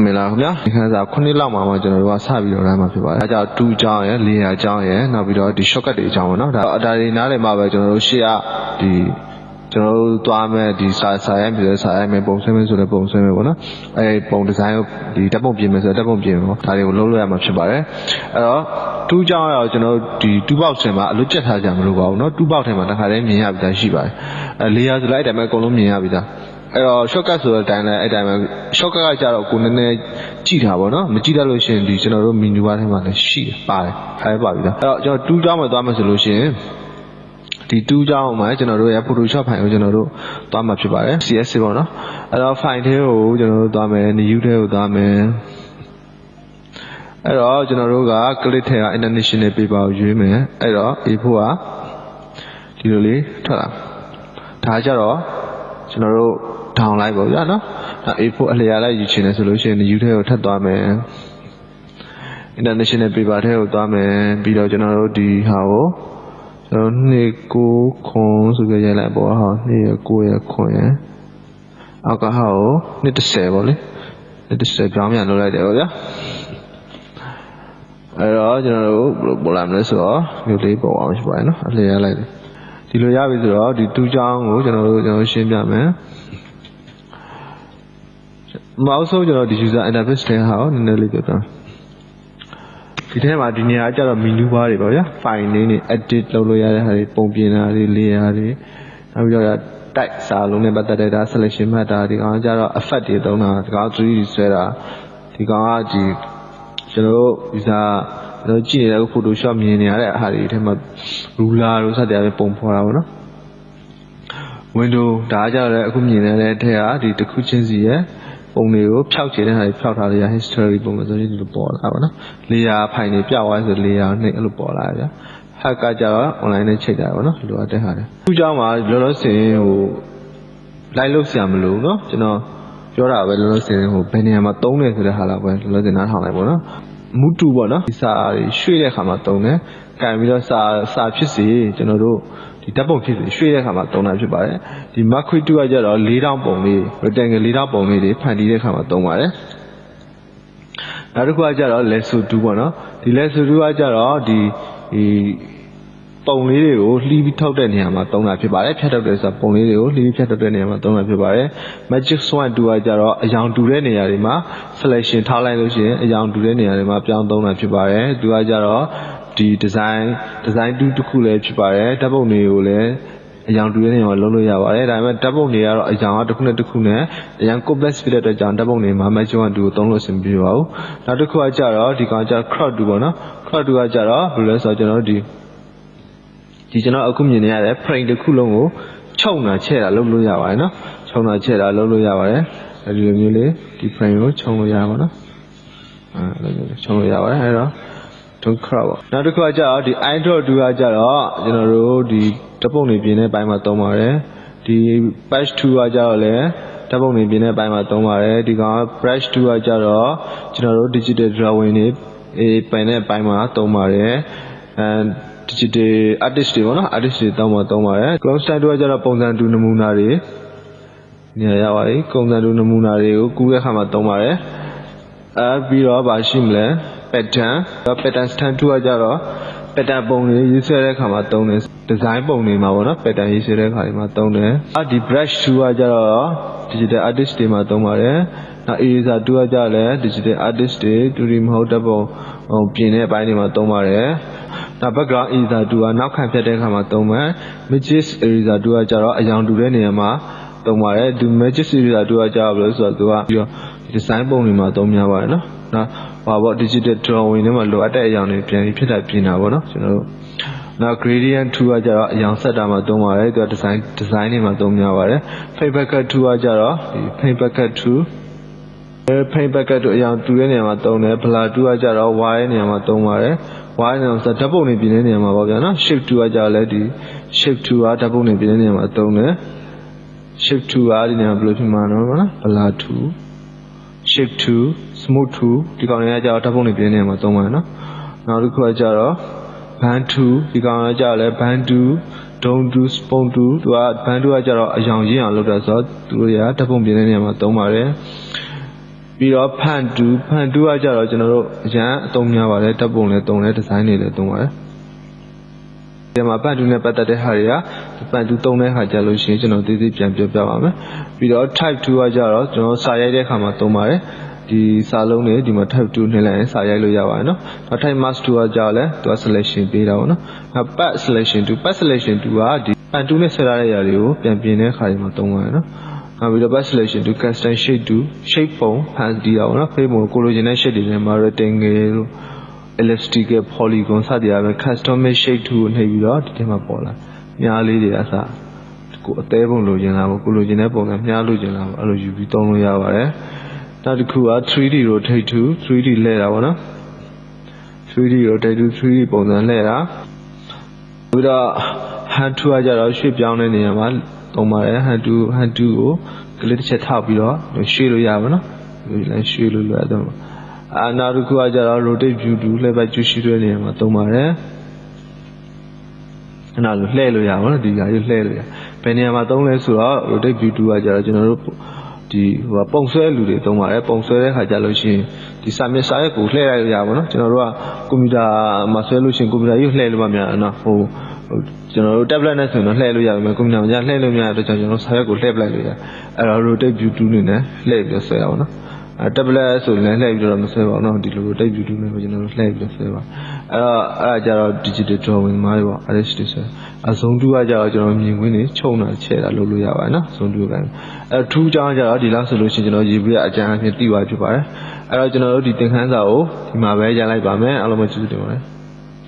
မင်္ဂလာခင်ဗျာဒီခန်းစားခုနှစ်လောက်မှကျွန်တော်တို့ကစပြီးတော့တိုင်းမှာဖြစ်ပါတယ်အဲကြောင့်2အကြောင်းရယ်4အကြောင်းရယ်နောက်ပြီးတော့ဒီ shortcut တွေအကြောင်းပေါ့နော်ဒါတွေနားလည်မှာပဲကျွန်တော်တို့ရှေ့ကဒီကျွန်တော်တို့သွားမယ်ဒီစာရိုက်ပြီးတော့စာရိုက်မယ်ပုံဆွဲမယ်ဆိုတော့ပုံဆွဲမယ်ပေါ့နော်အဲပုံဒီဇိုင်းကိုဒီဓာတ်ပုံပြင်မယ်ဆိုတော့ဓာတ်ပုံပြင်မယ်ပေါ့ဒါတွေကိုလုပ်လို့ရမှာဖြစ်ပါတယ်အဲ့တော့2အကြောင်းကတော့ကျွန်တော်တို့ဒီ2 box ထဲမှာအလွတ်ကျက်ထားကြမလို့ပါဘူးနော်2 box ထဲမှာတစ်ခါတည်းမြင်ရပြီးသားရှိပါတယ်အဲ4ရာဆိုလိုက်တိုင်းမှာအကုန်လုံးမြင်ရပြီးသားအဲ့တော့ shortcut ဆိုတဲ့အတိုင်းလည်းအဲ့တိုင်းပဲ shortcut ကကြတော့ကိုနည်းနည်းကြည့်တာပေါ့နော်မကြည့်တတ်လို့ရှိရင်ဒီကျွန်တော်တို့ menu bar ထဲမှာလည်းရှိပါတယ်ခိုင်းပါပြီလားအဲ့တော့ကျွန်တော်2ကြောင်းမှာသွားမယ်ဆိုလို့ရှိရင်ဒီ2ကြောင်းမှာကျွန်တော်တို့ရဲ့ Photoshop file ကိုကျွန်တော်တို့သွားမှာဖြစ်ပါတယ် CSS ပေါ့နော်အဲ့တော့ file ထဲကိုကျွန်တော်တို့သွားမယ် new ထဲကိုသွားမယ်အဲ့တော့ကျွန်တော်တို့က click ထဲက international paper ကိုရွေးမယ်အဲ့တော့ A4 ကဒီလိုလေးထွက်လာဒါကြတော့ကျွန်တော်တို့ down လိုက်ပေါ့ဗျာနော် A4 အလျာလိုက်ယူချင်တယ်ဆိုလို့ရှိရင် new ထဲကိုထပ်သွားမယ် international paper ထဲကိုသွားမယ်ပြီးတော့ကျွန်တော်တို့ဒီဟာကိုကျွန်တော်2 9ခွန်ဆိုကြရိုက်လိုက်ပေါ့ဟာ2 9ရခွန်ရအောက်ကဟာကို210ပေါ့လေ210ပြောင်းပြန်လုပ်လိုက်တယ်ပေါ့ဗျာအဲ့တော့ကျွန်တော်တို့ဘယ်လိုပေါ်လာမလဲဆိုတော့မျိုးလေးပေါ်အောင်ရှိပါရဲ့နော်အလျာလိုက်တယ်ဒီလိုရပြီဆိုတော့ဒီ2ချောင်းကိုကျွန်တော်ရှင်းပြမယ်မအောင်ဆုံးကျွန်တော်ဒီ user interface ထဲဟာကိုနည်းနည်းလေးပြောပြဒီထဲမှာဒီနေရာကျတော့ menu bar တွေပေါ့ဗျာ file လေးတွေ edit လုပ်လို့ရတဲ့ဟာတွေပုံပြင်တာတွေ layer တွေနောက်ပြီးတော့ type စာလုံးနဲ့ပတ်သက်တဲ့ဒါ selection မှတ်တာဒီကောင်ကျတော့ effect တွေသုံးတာဒီကောင် 3D ဆွဲတာဒီကောင်ကဒီကျွန်တော်တို့ user ကျွန်တော်ကြည့်နေတဲ့ Photoshop မြင်နေရတဲ့ဟာတွေထဲမှာ ruler တို့စတဲ့ပုံဖော်တာပေါ့နော် window ဒါကြတော့အခုမြင်နေတဲ့ထဲကဒီတစ်ခုချင်းစီရဲ့ပုံတွေကိုဖျောက်ချင်တဲ့ဟာတွေဖျောက်ထားရ history ပုံစံမျိုးဒီလိုပေါ်လာပါတော့ layer ဖိုင်တွေပြသွားဆို layer နဲ့အဲ့လိုပေါ်လာဗျာ hack ကကြတော့ online နဲ့ချိန်တာပေါ့နော်လိုအပ်တဲ့ဟာတွေသူ့เจ้าမှာလောလောဆယ်ဟို live လုပ်ဆရာမလို့เนาะကျွန်တော်ပြောတာပဲလောလောဆယ်ဟိုဘယ်နေရာမှာသုံးတယ်ဆိုတဲ့ဟာလောက်ပဲလောလောဆယ်နားထောင်လိုက်ပေါ့နော်မူတူပေါ့နော်ဒီစာတွေရွှေ့တဲ့ခါမှာသုံးတယ်ကင်ပြီးတော့စာဖြစ်စီကျွန်တော်တို့ဒီဓာတ်ပုံဖြစ်စီရွှေ့တဲ့ခါမှာသုံးတာဖြစ်ပါတယ်ဒီ Mark 2ကကြတော့4000ပုံလေး rectangle 4000ပုံလေးတွေဖန်တီးတဲ့ခါမှာသုံးပါတယ်နောက်တစ်ခုကကြတော့ lasso 2ပေါ့နော်ဒီ lasso 2ကကြတော့ဒီပုံလေးတွေကိုလှီးပြီးထောက်တဲ့နေရာမှာသုံးတာဖြစ်ပါတယ်ဖြတ်ထောက်တယ်ဆိုတော့ပုံလေးတွေကိုလှီးပြီးဖြတ်ထောက်တဲ့နေရာမှာသုံးတာဖြစ်ပါတယ် magic swan 2ကကြတော့အယောင်တူတဲ့နေရာတွေမှာ selection ထားလိုက်လို့ရှိရင်အယောင်တူတဲ့နေရာတွေမှာပြောင်းသုံးတာဖြစ်ပါတယ်သူကကြတော့ဒီ design 2တစ်ခုလည်းဖြစ်ပါတယ်ဓာတ်ပုံတွေကိုလည်းအယောင်တူတဲ့နေရာမှာလုပ်လို့ရပါတယ်ဒါပေမဲ့ဓာတ်ပုံတွေကတော့အယောင်ကတစ်ခုနဲ့တစ်ခုနဲ့အယောင် complex ဖြစ်တဲ့အတွက်ကြောင့်ဓာတ်ပုံတွေမှာ magic swan 2ကိုသုံးလို့အဆင်မပြေပါဘူးနောက်တစ်ခုကကြတော့ဒီကောင်က crop 2ပေါ့နော် crop 2ကကြတော့ဘယ်လိုလဲဆိုတော့ကျွန်တော်တို့ဒီကျွန်တော်အခုမြင်နေရတဲ့ frame တစ်ခုလုံးကိုခြုံတာချဲ့တာလုပ်လို့ရပါတယ်နော်ခြုံတာချဲ့တာလုပ်လို့ရပါတယ်ဒီလိုမျိုးလေးဒီ frame ကိုခြုံလို့ရပါတော့အဲ့လိုမျိုးခြုံလို့ရပါတယ်အဲ့တော့don't crop ပေါ့နောက်တစ်ခုကကြတော့ဒီ i.2 ကကြတော့ကျွန်တော်တို့ဒီဓာတ်ပုံတွေပြင်တဲ့ဘိုင်းမှာသုံးပါတယ်ဒီ patch 2ကကြတော့လည်းဓာတ်ပုံတွေပြင်တဲ့ဘိုင်းမှာသုံးပါတယ်ဒီကောင် brush 2ကကြတော့ကျွန်တော်တို့ digital drawing တွေပြင်တဲ့ဘိုင်းမှာသုံးပါတယ်digital artist တွေပေါ့နော် artist တွေတောင်းသုံးပါတယ် clone style တို့ကကြတော့ပုံစံတူနမူနာတွေနေရာရပါပြီပုံစံတူနမူနာတွေကိုကူးတဲ့အခါမှာသုံးပါတယ်ပြီးတော့ဗာရှိမလဲ pattern stand 2ကကြတော့ pattern ပုံတွေရေးဆွဲတဲ့အခါမှာသုံးတယ် design ပုံတွေမှာပေါ့နော် pattern ရေးဆွဲတဲ့အခါတွေမှာသုံးတယ်ဒီ brush 2ကကြတော့ digital artist တွေမှာသုံးပါတယ်နောက် eraser 2ကကြလည်း digital artist တွေ 2D မဟုတ်တဲ့ပုံပြင်တဲ့အပိုင်းတွေမှာသုံးပါတယ်နောက် background eraser 2ကနောက်ခံဖြတ်တဲ့အခါမှာသုံးမယ် magic eraser 2ကကြတော့အယောင်တူတဲ့နေရာမှာသုံးပါတယ်ဒီ magic eraser 2ကကြတော့ဘယ်လိုဆိုတော့သူကပြီးတော့ design ပုံတွေမှာသုံးများပါတယ်နော်ဘာပေါ့ digital drawing တွေမှာလိုအပ်တဲ့အယောင်တွေပြန်ပြီးဖြစ်တာပြင်တာပေါ့နော်ကျွန်တော်တို့နောက် gradient 2ကကြတော့အယောင်ဆက်တာမှာသုံးပါတယ်သူက design တွေမှာသုံးများပါတယ် paint bucket 2ကကြတော့ဒီ paint bucket 2 paint bucket တို့အယောင်တူတဲ့နေရာမှာသုံးတယ် blur 2ကကြတော့ wire နေရာမှာသုံးပါတယ် wire နေရာဆိုဓာတ်ပုံတွေပြင်တဲ့နေရာမှာပေါ့ဗျာနော် shape 2ကကြတော့လည်းဒီ shape 2ကဓာတ်ပုံတွေပြင်တဲ့နေရာမှာသုံးတယ် shape 2ကဒီနေရာဘယ်လိုဖြစ်မှာနော် blur 2 shape 2 smooth 2ဒီကောင်တွေကကြတော့ဓာတ်ပုံတွေပြင်နေမှာသုံးပါတယ်နော်နောက်တစ်ခုကကြတော့ band 2ဒီကောင်ကကြတော့လဲ band 2 don't do spoon 2သူက band 2ကကြတော့အယောင်ရင်းအောင်လုပ်တာဆိုတော့သူတို့ရဓာတ်ပုံပြင်တဲ့နေရာမှာသုံးပါတယ် ပြီးတော့ဖန်တူကကြတော့ကျွန်တော်တို့အရန်အသုံးများပါတယ်တပ်ပုံလည်းတုံးလည်းဒီဇိုင်းတွေလည်းတုံးပါတယ်ဒီမှာဖန်တူနဲ့ပတ်သက်တဲ့ဟာတွေကဖန်တူတုံးတဲ့ခါကြလို့ရှိရင်ကျွန်တော်သေးသေးပြန်ပြောပြပါမယ်ပြီးတော့ type 2ကကြတော့ကျွန်တော်စာရိုက်တဲ့ခါမှာတုံးပါတယ်ဒီစာလုံးတွေဒီမှာ type 2နှိမ့်လိုက်ရင်စာရိုက်လို့ရပါတယ်နော်။ type mask 2ကကြာလဲသူက selection ပေးတာပေါ့နော်။ path selection 2 path selection 2ကဒီ path 2နဲ့ဆက်ထားတဲ့ຢာတွေကိုပြန်ပြင်တဲ့ခါဒီမှာသုံးပါတယ်နော်။နောက်ပြီးတော့ path selection 2 custom shape 2 shape ပုံဖန်တီးတာပေါ့နော်။ frame ကိုလိုချင်တဲ့ shape တွေနဲ့မှာ rectangle တို့ elliptical polygon စသည်အားဖြင့် custom shape 2ကိုနှိပ်ပြီးတော့ဒီထဲမှာပေါ်လာ။ညားလေးတွေအစကိုအသေးပုံလိုချင်တာပေါ့ကိုလိုချင်တဲ့ပုံစံမြားလိုချင်တာပေါ့အဲ့လိုယူပြီးသုံးလို့ရပါတယ်။နောက်တစ်ခုက 3D rotate to 3D လှည့်တာပေါ့နော် 3D rotate to 3D ပုံစံလှည့်တာပြီးတော့ hand tool ကကြတော့ရွှေ့ပြောင်းတဲ့နေရာမှာသုံးပါတယ် hand tool ကိုကလစ်တစ်ချက်ထောက်ပြီးတော့ရွှေ့လို့ရပါတော့ဒီလိုရွှေ့လို့လွယ်တော့နောက်တစ်ခုကကြတော့ rotate view to လှည့်ပတ်ကြည့်ရှုတဲ့နေရာမှာသုံးပါတယ်အဲ့ဒါလိုလှည့်လို့ရပါတော့ဒီဟာကြီးလှည့်လို့ရဘယ်နေရာမှာသုံးလဲဆိုတော့ rotate view to ကကြတော့ကျွန်တော်တို့ဒီပုံဆွဲလူတွေသုံးပါတယ်ပုံဆွဲတဲ့ခါကြလို့ရှိရင်ဒီစာမျက်စာရွက်ကိုလှည့်လိုက်ရပါဘောနော်ကျွန်တော်တို့ကကွန်ပျူတာမှာဆွဲလို့ရှိရင်ကွန်ပျူတာကြီးကိုလှည့်လို့မရဘူးနော်ဟိုကျွန်တော်တို့ tablet နဲ့ဆိုရင်တော့လှည့်လို့ရပါမယ်ကွန်ပျူတာမှာလှည့်လို့မရတဲ့အတွက်ကြောင့်ကျွန်တော်စာရွက်ကိုလှည့်ပလိုက်လို့ရအဲ့တော့ rotate view 2နဲ့လှည့်ပြီးဆွဲတာပေါ့နော်tablet ဆိုရင်လည်းလှည့်ပြီးတော့မဆွဲပါဘူးနော်ဒီလို rotate view 2နဲ့ကိုကျွန်တော်တို့လှည့်ပြီးဆွဲပါအဲ့ဒါကြတော့ digital drawing မှာပေါ့ artist တွေဆွဲzone 2ကကြတော့ကျွန်တော်မြင်ကွင်းတွေခြုံတာချဲ့တာလုပ်လို့ရပါတယ်နော် zone 2က2ကြောင်းကြတော့ဒီလောက်ဆိုလို့ရှိရင်ကျွန်တော်ရေးပြအကြံအဖြစ်သိသွားဖြစ်ပါတယ်အဲ့တော့ကျွန်တော်တို့ဒီသင်ခန်းစာကိုဒီမှာပဲရလိုက်ပါမယ်အားလုံးပဲကျေးဇူးတင်ပါတယ်